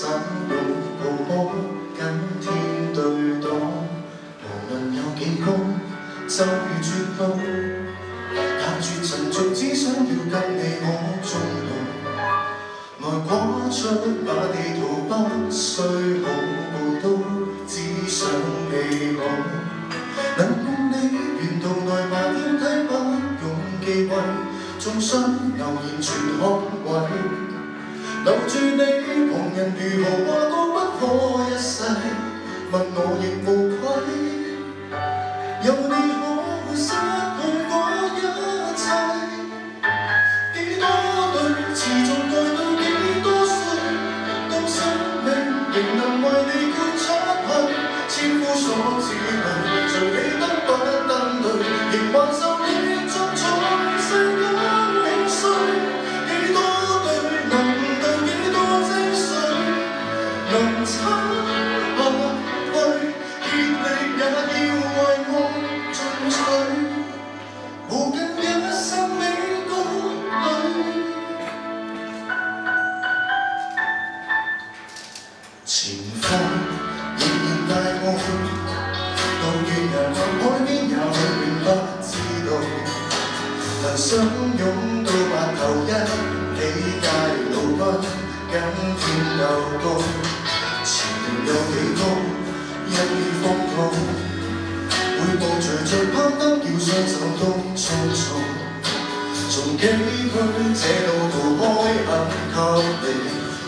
手擁抱抱緊天對擋，無論有幾高，就如絕路，踏絕塵俗，只想要跟你我終老。來畫出把地圖，不需好步都，只想你好。能共你沿途內爬天梯，不用忌諱，縱想悠然全捍衛。留住你，旁人如何話都不可一世，問我亦無愧。有你可失去我一切，幾多對持續愛到幾多歲，當生命仍能為你豁出去，千夫所指類，誰理登不登對，仍還受你盡在世間興衰，幾多對能對幾多精髓，能撐下去，竭力也要為我進取，無盡一生美歌裏。前方仍然大愛，路遠人行海邊也永遠不知道，能相擁到白頭一起偕老，不跟天鬥高。前路有幾高，一於風濤，每步隨着攀登，要雙手都粗糙。從崎嶇這路途開墾給你，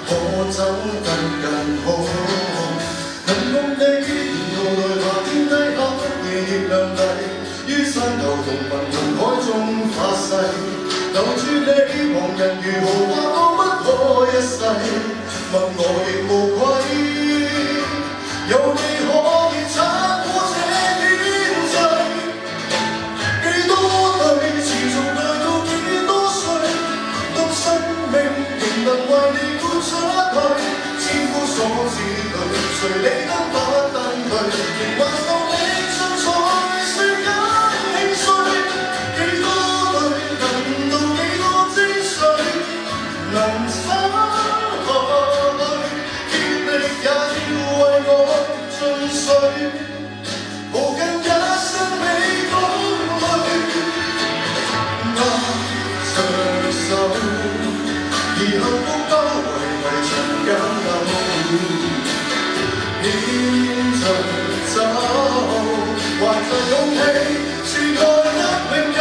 可走得更好。能共你沿途來爬天梯，黑夜亦亮麗，於山頭同雲同海中發誓，留住你，旁人如何話都不可一世，問我亦無愧。有你可以撐過這天際，幾多對持續愛到幾多歲，當生命仍能為你豁出去，千夫所指類，誰理得不登對，仍還受你盡在世間興衰，幾多對能到幾多精髓，能撐下去，竭力也要為我進取，無盡一生美歌裏，握着手，而幸福包圍長間路，牽着走，還着勇氣，是愛得永久。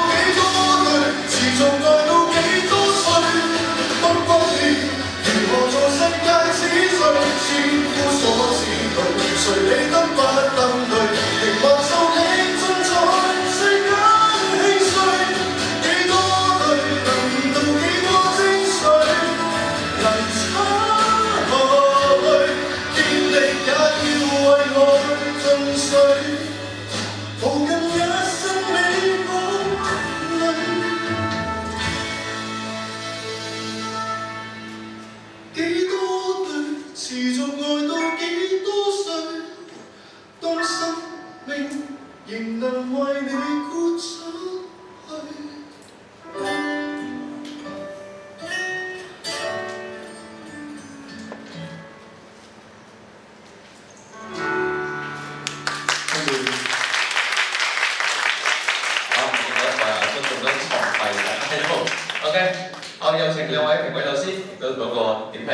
幾多對持續愛到幾多歲，當光年如何在世界此最，千夫所指類，誰理得不登對，仍還受你盡在世間興衰，幾多對能到幾多精髓，能撐下去，竭力也要為我進取，無盡一生美歌裏。幾多對持續愛到幾多歲，當生命仍能為你豁出去。好，唔該晒啊，都做得錯題喺度。OK，我有請兩位評委老師到嗰個點評。